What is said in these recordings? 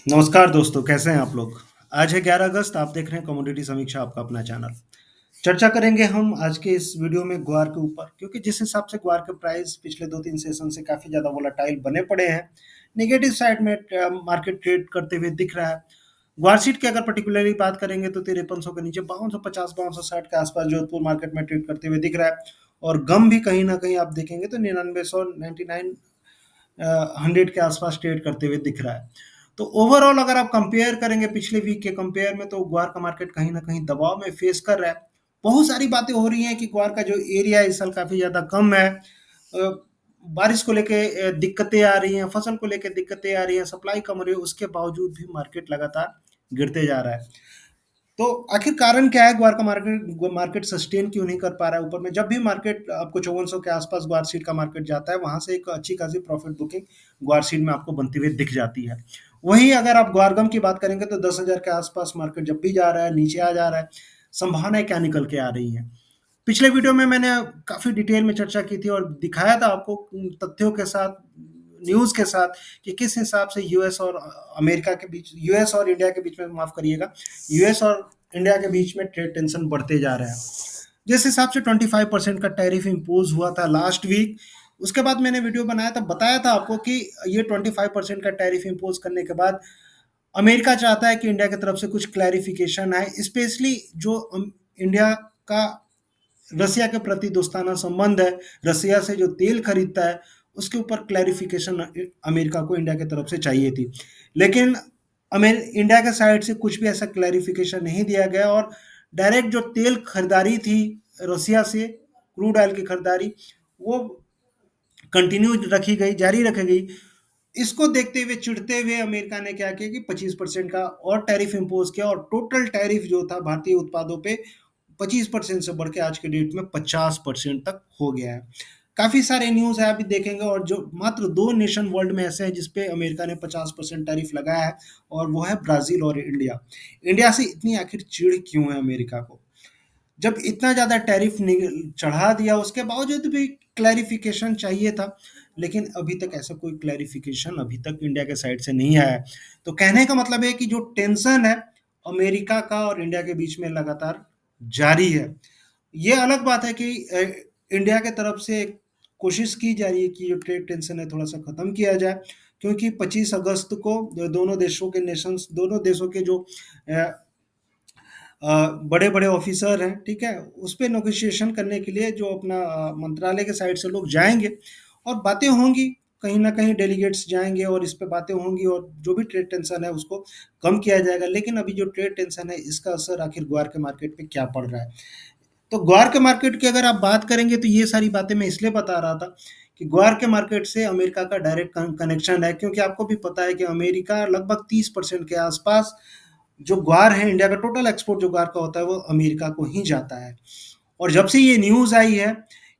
नमस्कार दोस्तों, कैसे हैं आप लोग? आज है 11 अगस्त, आप देख रहे हैं कमोडिटी समीक्षा, आपका अपना चैनल। चर्चा करेंगे हम आज के इस वीडियो में ग्वार के ऊपर, क्योंकि जिस हिसाब से ग्वार के प्राइस पिछले 2-3 सेशन से काफ़ी ज़्यादा वोलेटाइल बने पड़े हैं, नेगेटिव साइड में मार्केट ट्रेड करते हुए दिख रहा है। ग्वार सीट की अगर पर्टिकुलरली बात करेंगे तो 5300 के नीचे 5250 5260 के आसपास जोधपुर मार्केट में ट्रेड करते हुए दिख रहा है। और गम भी कहीं ना कहीं आप देखेंगे तो 9900 99 100 के आसपास ट्रेड करते हुए दिख रहा है। तो ओवरऑल अगर आप कंपेयर करेंगे पिछले वीक के कंपेयर में, तो ग्वार का मार्केट कहीं ना कहीं दबाव में फेस कर रहा है। बहुत सारी बातें हो रही हैं कि ग्वार का जो एरिया इस साल काफी ज्यादा कम है। बारिश को लेके दिक्कतें आ रही हैं, फसल को लेके दिक्कतें आ रही हैं, सप्लाई कम हो रही है, उसके बावजूद भी मार्केट लगातार गिरते जा रहा है। तो आखिर कारण क्या है, ग्वार का मार्केट मार्केट सस्टेन क्यों नहीं कर पा रहा है ऊपर में? जब भी मार्केट आपको 5400 के आसपास ग्वार सीड का मार्केट जाता है, वहां से एक अच्छी खासी प्रॉफिट बुकिंग ग्वार सीड में आपको बनती हुई दिख जाती है। वहीं अगर आप ग्वारगम की बात करेंगे तो 10,000 के आसपास मार्केट जब भी जा रहा है, नीचे आ जा रहा है, संभावनाएं क्या निकल के आ रही हैं? पिछले वीडियो में मैंने काफी डिटेल में चर्चा की थी और दिखाया था आपको तथ्यों के साथ, न्यूज के साथ, कि किस हिसाब से यूएस और अमेरिका के बीच, यूएस और इंडिया के बीच में, माफ करिएगा, यूएस और इंडिया के बीच में ट्रेड टेंशन बढ़ते जा रहे हैं। जिस हिसाब से 25% का टैरिफ इम्पोज हुआ था लास्ट वीक, उसके बाद मैंने वीडियो बनाया था, बताया था आपको कि ये 25% का टैरिफ इम्पोज करने के बाद अमेरिका चाहता है कि इंडिया की तरफ से कुछ क्लैरिफिकेशन आए, स्पेशली जो इंडिया का रसिया के प्रति दोस्ताना संबंध है, रसिया से जो तेल खरीदता है, उसके ऊपर क्लैरिफिकेशन अमेरिका को इंडिया की तरफ से चाहिए थी। लेकिन इंडिया के साइड से कुछ भी ऐसा क्लैरिफिकेशन नहीं दिया गया और डायरेक्ट जो तेल खरीदारी थी रसिया से, क्रूड ऑयल की खरीदारी, वो कंटिन्यू रखी गई, जारी रखी गई। इसको देखते हुए, चिढ़ते हुए अमेरिका ने क्या किया कि 25% का और टैरिफ इम्पोज किया और टोटल टैरिफ जो था भारतीय उत्पादों पे 25% से बढ़ के आज के डेट में 50% तक हो गया है। काफी सारे न्यूज है, अभी देखेंगे, और जो मात्र दो नेशन वर्ल्ड में ऐसे हैं जिसपे अमेरिका ने 50% टैरिफ लगाया है, और वो है ब्राजील और इंडिया। इंडिया से इतनी आखिर चिढ़ क्यों है अमेरिका को? जब इतना ज़्यादा टैरिफ चढ़ा दिया, उसके बावजूद भी क्लैरिफिकेशन चाहिए था, लेकिन अभी तक ऐसा कोई क्लैरिफिकेशन अभी तक इंडिया के साइड से नहीं आया है। तो कहने का मतलब है कि जो टेंशन है अमेरिका का और इंडिया के बीच में लगातार जारी है। ये अलग बात है कि इंडिया के तरफ से कोशिश की जा रही है कि जो ट्रेड टेंशन है थोड़ा सा खत्म किया जाए, क्योंकि 25 अगस्त को दोनों देशों के नेशंस, दोनों देशों के जो बड़े बड़े ऑफिसर हैं, ठीक है, उस पर नेगोशिएशन करने के लिए जो अपना मंत्रालय के साइड से लोग जाएंगे और बातें होंगी, कहीं ना कहीं डेलीगेट्स जाएंगे और इस पे बातें होंगी और जो भी ट्रेड टेंशन है उसको कम किया जाएगा। लेकिन अभी जो ट्रेड टेंशन है, इसका असर आखिर ग्वार के मार्केट पे क्या पड़ रहा है? तो ग्वार के मार्केट की अगर आप बात करेंगे तो ये सारी बातें मैं इसलिए बता रहा था कि ग्वार के मार्केट से अमेरिका का डायरेक्ट कनेक्शन है, क्योंकि आपको भी पता है कि अमेरिका लगभग 30% के आसपास जो ग्वार है, इंडिया का टोटल एक्सपोर्ट जो ग्वार का होता है वो अमेरिका को ही जाता है। और जब से ये न्यूज़ आई है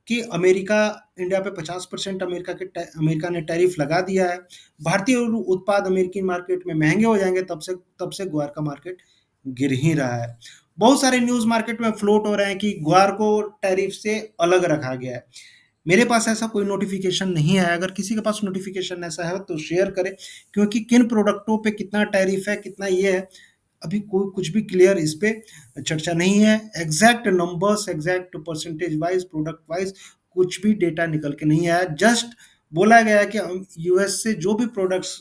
कि अमेरिका इंडिया पे 50% अमेरिका ने टैरिफ लगा दिया है, भारतीय उत्पाद अमेरिकी मार्केट में महंगे हो जाएंगे, तब से ग्वार का मार्केट गिर ही रहा है। बहुत सारे न्यूज़ मार्केट में फ्लोट हो रहे हैं कि ग्वार को टैरिफ से अलग रखा गया है। मेरे पास ऐसा कोई नोटिफिकेशन नहीं आया। अगर किसी के पास नोटिफिकेशन ऐसा है तो शेयर करें, क्योंकि किन प्रोडक्टों पे कितना टैरिफ है, कितना ये है, अभी कोई कुछ भी क्लियर इस पे चर्चा नहीं है। Exact numbers, exact percentage wise, product wise कुछ भी डेटा निकल के नहीं आया। जस्ट बोला गया कि यूएस से जो भी प्रोडक्ट्स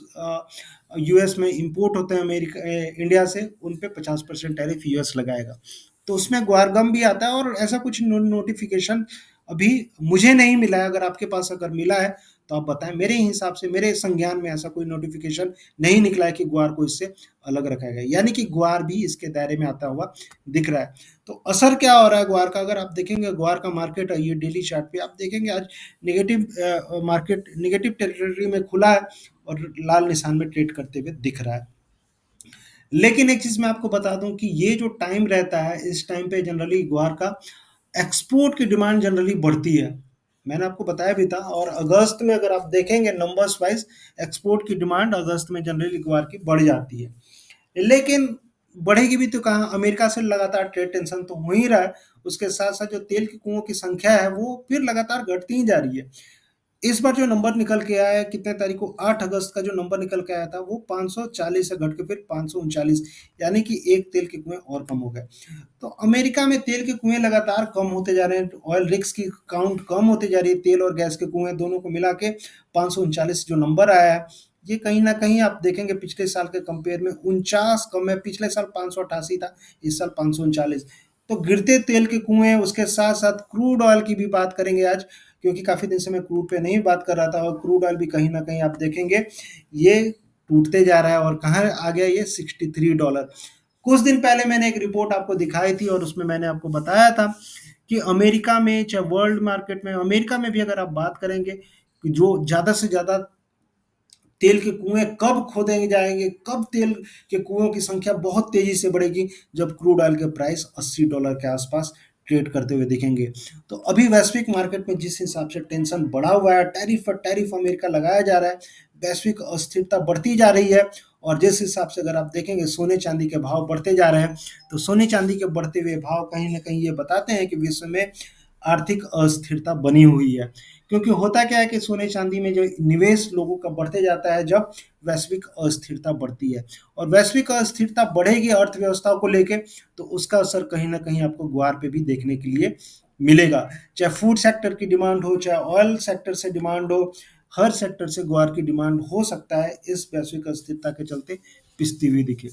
यूएस में इंपोर्ट होते हैं अमेरिका इंडिया से, उन पे 50% टैरिफ यूएस लगाएगा। तो उसमें ग्वारगम भी आता है और ऐसा कुछ नोटिफिकेशन अभी मुझे नहीं मिला है। अगर आपके पास अगर मिला है तो आप बताएं। मेरे हिसाब से, मेरे संज्ञान में ऐसा कोई नोटिफिकेशन नहीं निकला है कि ग्वार को इससे अलग रखा गया, यानी कि ग्वार भी इसके दायरे में आता हुआ दिख रहा है। तो असर क्या हो रहा है ग्वार का? अगर आप देखेंगे ग्वार का मार्केट, ये डेली चार्ट पे आप देखेंगे आज नेगेटिव मार्केट नेगेटिव टेरिटरी में खुला है और लाल निशान में ट्रेड करते हुए दिख रहा है। लेकिन एक चीज मैं आपको बता दूं कि ये जो टाइम रहता है, इस टाइम पे जनरली ग्वार का एक्सपोर्ट की डिमांड जनरली बढ़ती है। मैंने आपको बताया भी था। और अगस्त में अगर आप देखेंगे नंबर्स वाइज, एक्सपोर्ट की डिमांड अगस्त में जनरली ग्वार की बढ़ जाती है। लेकिन बढ़ेगी भी तो कहाँ? अमेरिका से लगातार ट्रेड टेंशन तो हो ही रहा है, उसके साथ साथ जो तेल के कुओं की संख्या है वो फिर लगातार घटती ही जा रही है। इस बार जो नंबर निकल के आया है कितने तारीख को 8 अगस्त का जो नंबर निकल के आया था वो 540 से घट के फिर 539 यानी कि एक तेल के कुएं और कम हो गए। तो अमेरिका में तेल के कुएं लगातार कम होते जा रहे हैं, ऑयल रिग्स की काउंट कम होती जा रही है, तेल और गैस के कुएं दोनों को मिला के 539 जो नंबर आया है, ये कहीं ना कहीं आप देखेंगे पिछले साल के कंपेयर में 49 कम है। पिछले साल 588 था, इस साल 539। तो गिरते तेल के कुएं, उसके साथ साथ क्रूड ऑयल की भी बात करेंगे आज, क्योंकि काफी दिन से मैं क्रूड पे नहीं बात कर रहा था, और क्रूड ऑयल भी कहीं ना कहीं आप देखेंगे ये टूटते जा रहा है, और कहाँ आ गया ये $63। कुछ दिन पहले मैंने एक रिपोर्ट आपको दिखाई थी और उसमें मैंने आपको बताया था कि अमेरिका में, चाहे वर्ल्ड मार्केट में, अमेरिका में भी अगर आप बात करेंगे कि जो ज़्यादा से ज़्यादा तेल के कुएं कब खोदेंगे जाएंगे, कब तेल के कुओं की संख्या बहुत तेजी से बढ़ेगी, जब क्रूड ऑयल के प्राइस $80 के आसपास ट्रेड करते हुए दिखेंगे। तो अभी वैश्विक मार्केट में जिस हिसाब से टेंशन बढ़ा हुआ है, टैरिफ पर टैरिफ अमेरिका लगाया जा रहा है, वैश्विक अस्थिरता बढ़ती जा रही है, और जिस हिसाब से अगर आप देखेंगे सोने चांदी के भाव बढ़ते जा रहे हैं, तो सोने चांदी के बढ़ते हुए भाव कहीं ना कहीं ये बताते हैं कि विश्व में आर्थिक अस्थिरता बनी हुई है। क्योंकि होता क्या है कि सोने चांदी में जो निवेश लोगों का बढ़ते जाता है जब वैश्विक अस्थिरता बढ़ती है, और वैश्विक अस्थिरता बढ़ेगी अर्थव्यवस्था को लेके, तो उसका असर कहीं ना कहीं आपको ग्वार पे भी देखने के लिए मिलेगा। चाहे फूड सेक्टर की डिमांड हो, चाहे ऑयल सेक्टर से डिमांड हो, हर सेक्टर से ग्वार की डिमांड हो सकता है इस वैश्विक अस्थिरता के चलते पिसती हुई दिखे।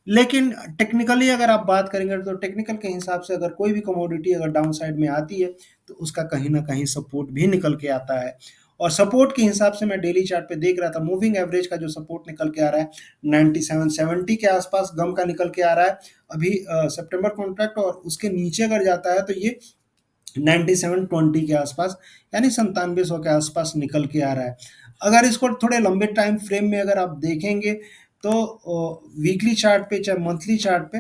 लेकिन टेक्निकली अगर आप बात करेंगे, तो टेक्निकल के हिसाब से अगर कोई भी कमोडिटी अगर डाउन साइड में आती है, तो उसका कहीं ना कहीं सपोर्ट भी निकल के आता है। और सपोर्ट के हिसाब से मैं डेली चार्ट पे देख रहा था, मूविंग एवरेज का जो सपोर्ट निकल के आ रहा है 9770 के आसपास गम का निकल के आ रहा है अभी सितंबर कॉन्ट्रैक्ट, और उसके नीचे अगर जाता है तो ये 9720 के आसपास, यानी 9700 के आसपास निकल के आ रहा है। अगर इसको थोड़े लंबे टाइम फ्रेम में अगर आप देखेंगे, तो वीकली चार्ट पे चाहे मंथली चार्ट पे,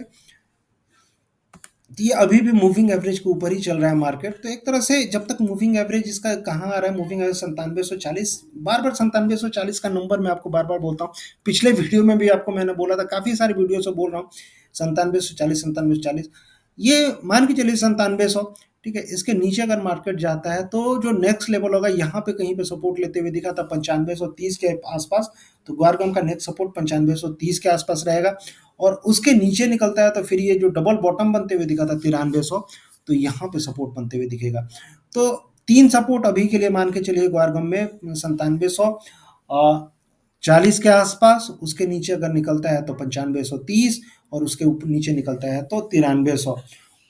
तो ये अभी भी मूविंग एवरेज के ऊपर ही चल रहा है मार्केट। तो एक तरह से जब तक मूविंग एवरेज इसका कहाँ आ रहा है, मूविंग एवरेज 9740, बार बार 9740 का नंबर मैं आपको बार बार बोलता हूँ, पिछले वीडियो में भी आपको मैंने बोला था, काफ़ी सारी वीडियो से बोल रहा हूँ 9740, ये मान के चलिए 9700, ठीक है। इसके नीचे अगर मार्केट जाता है तो जो नेक्स्ट लेवल होगा, यहाँ पे कहीं पे सपोर्ट लेते हुए दिखा था 9530 के आसपास, तो ग्वारगम का नेक्स्ट सपोर्ट 9530 के आसपास रहेगा, और उसके नीचे निकलता है तो फिर ये जो डबल बॉटम बनते हुए दिखा था 9300, तो यहाँ पे सपोर्ट बनते हुए दिखेगा। तो तीन सपोर्ट अभी के लिए मान के चलिए ग्वारगम में 9740 के आसपास, उसके नीचे अगर निकलता है तो 9530, और उसके ऊपर नीचे निकलता है तो 9300।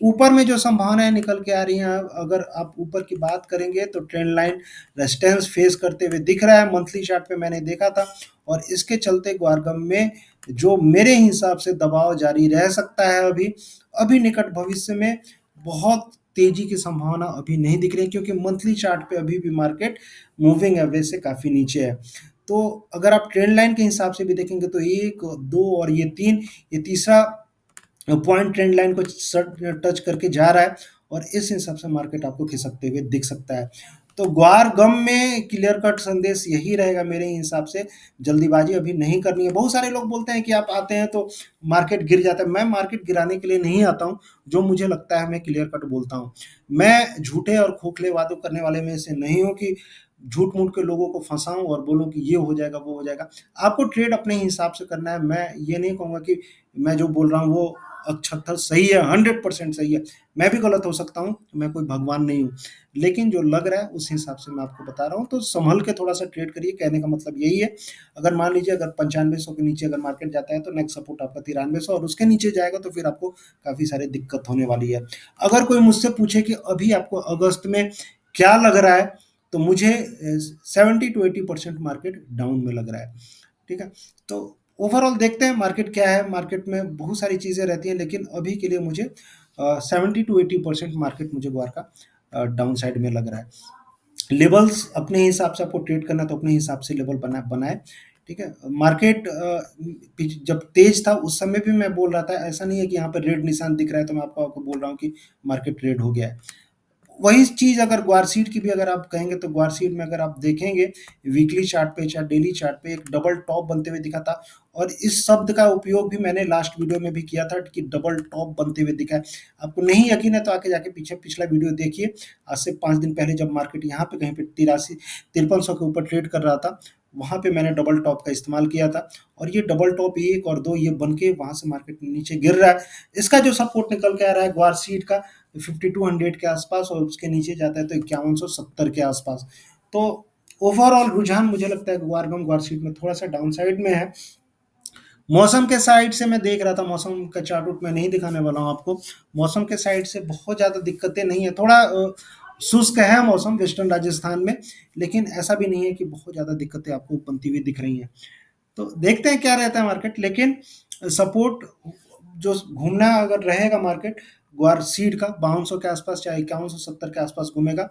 ऊपर में जो संभावनाएं निकल के आ रही हैं, अगर आप ऊपर की बात करेंगे तो ट्रेंड लाइन रेजिस्टेंस फेस करते हुए दिख रहा है, मंथली चार्ट पे मैंने देखा था, और इसके चलते ग्वारगम में जो मेरे हिसाब से दबाव जारी रह सकता है अभी अभी निकट भविष्य में। बहुत तेजी की संभावना अभी नहीं दिख रही, क्योंकि मंथली चार्ट पे अभी भी मार्केट मूविंग एवरेज से काफ़ी नीचे है। तो अगर आप ट्रेंड लाइन के हिसाब से भी देखेंगे तो एक दो और ये तीन, ये तीसरा पॉइंट ट्रेंड लाइन को टच करके जा रहा है, और इस हिसाब से मार्केट आपको खिसकते हुए दिख सकता है। तो ग्वार गम में क्लियर कट संदेश यही रहेगा मेरे हिसाब से, जल्दीबाजी अभी नहीं करनी है। बहुत सारे लोग बोलते हैं कि आप आते हैं तो मार्केट गिर जाता है, मैं मार्केट गिराने के लिए नहीं आता हूँ, जो मुझे लगता है मैं क्लियर कट बोलता हूँ। मैं झूठे और खोखले वादों करने वाले में से नहीं हूँ कि झूठ मूठ के लोगों को फंसाऊं और बोलूं कि ये हो जाएगा वो हो जाएगा। आपको ट्रेड अपने हिसाब से करना है, मैं ये नहीं कहूँगा कि मैं जो बोल रहा हूँ वो अक्षरशः सही है, 100% सही है। मैं भी गलत हो सकता हूँ, मैं कोई भगवान नहीं हूँ, लेकिन जो लग रहा है उस हिसाब से मैं आपको बता रहा हूँ। तो संभल के थोड़ा सा ट्रेड करिए, कहने का मतलब यही है। अगर मान लीजिए अगर 9500 के नीचे अगर मार्केट जाता है तो नेक्स्ट सपोर्ट आपका 9300, और उसके नीचे जाएगा तो फिर आपको काफ़ी सारी दिक्कत होने वाली है। अगर कोई मुझसे पूछे कि अभी आपको अगस्त में क्या लग रहा है, तो मुझे 70 to 80% मार्केट डाउन में लग रहा है, ठीक है। तो ओवरऑल देखते हैं मार्केट क्या है, मार्केट में बहुत सारी चीज़ें रहती हैं, लेकिन अभी के लिए मुझे 70 to 80% मार्केट मुझे ग्वार का डाउन साइड में लग रहा है। लेवल्स अपने हिसाब से आपको ट्रेड करना तो अपने हिसाब से लेवल बनाए, ठीक है। मार्केट जब तेज था उस समय भी मैं बोल रहा था, ऐसा नहीं है कि यहाँ पर रेड निशान दिख रहा है तो मैं आपको आपको बोल रहा हूँ कि मार्केट रेड हो गया है। वही चीज़ अगर ग्वारसीड की भी अगर आप कहेंगे तो ग्वारसीड में अगर आप देखेंगे वीकली चार्ट पे या डेली चार्ट पे एक डबल टॉप बनते हुए दिखा था। और इस शब्द का उपयोग भी मैंने लास्ट वीडियो में भी किया था कि डबल टॉप बनते हुए दिखा है। आपको नहीं यकीन है तो आके जाके पीछे पिछला वीडियो देखिए। आज से 5 दिन पहले जब मार्केट यहाँ पे कहीं पे 83 5300 के ऊपर ट्रेड कर रहा था, वहाँ पे मैंने डबल टॉप का इस्तेमाल किया था। और ये डबल टॉप 1 और 2 ये बन के वहाँ से मार्केट नीचे गिर रहा है। इसका जो सपोर्ट निकल के आ रहा है ग्वारसीड का 5200 के आसपास, और उसके नीचे जाता है तो 5170 के आसपास। तो ओवरऑल रुझान मुझे लगता है ग्वारगम ग्वारसीड में थोड़ा सा डाउन साइड में है। मौसम के साइड से मैं देख रहा था, मौसम का चार्ट उट मैं नहीं दिखाने वाला हूँ आपको। मौसम के साइड से बहुत ज़्यादा दिक्कतें नहीं है, थोड़ा शुष्क है मौसम वेस्टर्न राजस्थान में, लेकिन ऐसा भी नहीं है कि बहुत ज़्यादा दिक्कतें आपको बनती हुई दिख रही हैं। तो देखते हैं क्या रहता है मार्केट, लेकिन सपोर्ट जो घूमना अगर रहेगा मार्केट ग्वार सीड का 5200 के आसपास चाहे 5170 के आसपास घूमेगा।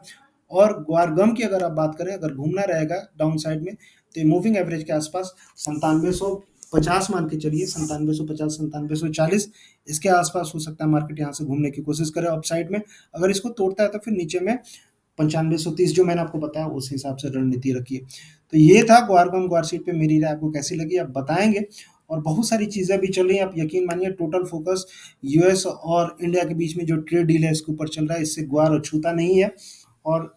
और ग्वारगम की अगर आप बात करें, अगर घूमना रहेगा डाउन साइड में तो मूविंग एवरेज के आसपास 9750 मान के चलिए, 9750 9740 इसके आसपास हो सकता है मार्केट यहाँ से घूमने की कोशिश करे अप साइड में। अगर इसको तोड़ता है तो फिर नीचे में 9530 जो मैंने आपको बताया उस हिसाब से रणनीति रखिए। तो ये था ग्वारगम ग्वारसीड पे मेरी राय आपको कैसी लगी आप बताएंगे। और बहुत सारी चीज़ें भी चल रही हैं, आप यकीन मानिए टोटल फोकस यूएस और इंडिया के बीच में जो ट्रेड डील है इसके ऊपर चल रहा है, इससे ग्वार छूता नहीं है। और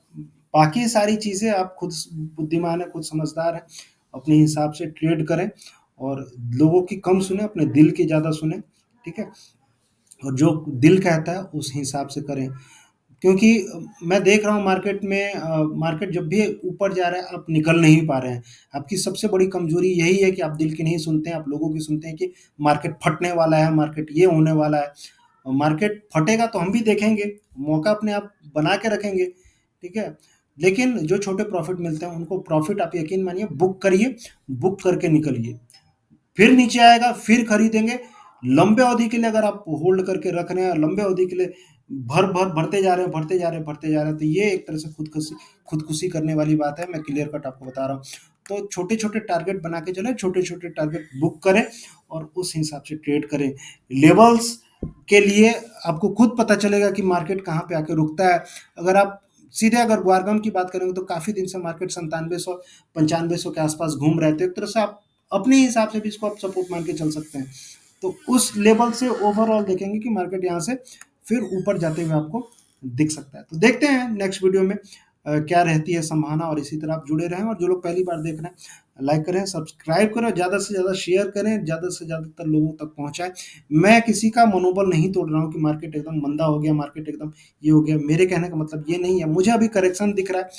बाकी सारी चीज़ें आप खुद बुद्धिमान है, खुद समझदार है, अपने हिसाब से ट्रेड करें और लोगों की कम सुने, अपने दिल की ज़्यादा सुने, ठीक है? और जो दिल कहता है उस हिसाब से करें। क्योंकि मैं देख रहा हूँ मार्केट में मार्केट जब भी ऊपर जा रहा है आप निकल नहीं पा रहे हैं। आपकी सबसे बड़ी कमज़ोरी यही है कि आप दिल की नहीं सुनते हैं, आप लोगों की सुनते हैं कि मार्केट फटने वाला है, मार्केट ये होने वाला है। मार्केट फटेगा तो हम भी देखेंगे, मौका अपने आप बना के रखेंगे, ठीक है? लेकिन जो छोटे प्रॉफ़िट मिलते हैं उनको प्रॉफ़िट आप यकीन मानिए बुक करिए, बुक करके निकलिए। फिर नीचे आएगा, फिर खरीदेंगे। लंबे अवधि के लिए अगर आप होल्ड करके रख रहे हैं, लंबे अवधि के लिए भरते जा रहे हैं, भरते जा रहे हैं, भरते जा रहे हैं, तो ये एक तरह से खुदकुशी करने वाली बात है। मैं क्लियर कट आपको बता रहा हूँ। तो छोटे-छोटे टारगेट बना के चलें, छोटे-छोटे टारगेट बुक करें और उस हिसाब से ट्रेड करें। लेवल्स के लिए आपको खुद पता चलेगा कि मार्केट कहाँ पे आके रुकता है। अगर आप सीधे अगर ग्वारगम की बात करेंगे तो काफ़ी दिन से मार्केट 9700 9500 के आसपास घूम रहे थे। एक तरह से आप अपने हिसाब से भी इसको आप सपोर्ट मान के चल सकते हैं। तो उस लेवल से ओवरऑल देखेंगे कि मार्केट यहाँ से फिर ऊपर जाते हुए आपको दिख सकता है। तो देखते हैं नेक्स्ट वीडियो में क्या रहती है संभावना, और इसी तरह आप जुड़े रहें। और जो लोग पहली बार देख रहे हैं लाइक करें, सब्सक्राइब करें, ज़्यादा से ज़्यादा शेयर करें, ज़्यादा से ज़्यादातर लोगों तक पहुँचाएँ। मैं किसी का मनोबल नहीं तोड़ रहा हूँ कि मार्केट एकदम मंदा हो गया, मार्केट एकदम ये हो गया। मेरे कहने का मतलब ये नहीं है। मुझे अभी करेक्शन दिख रहा है,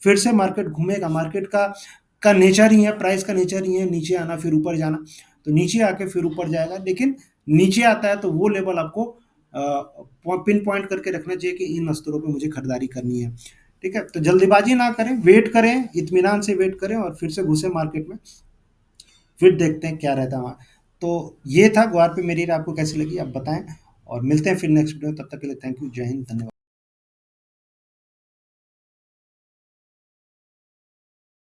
फिर से मार्केट घूमेगा। मार्केट का नेचर ही है, प्राइस का नेचर ही है नीचे आना फिर ऊपर जाना। तो नीचे आके फिर ऊपर जाएगा, लेकिन नीचे आता है तो वो लेवल आपको पिन पॉइंट करके रखना चाहिए कि इन स्तरों पे मुझे खरीदारी करनी है, ठीक है? तो जल्दीबाजी ना करें, वेट करें, इत्मीनान से वेट करें और फिर से घुसे मार्केट में, फिर देखते हैं क्या रहता है वहाँ। तो ये था ग्वार पे मेरी राय आपको कैसी लगी आप बताएं, और मिलते हैं फिर नेक्स्ट वीडियो। तब तक के लिए थैंक यू, जय हिंद, धन्यवाद।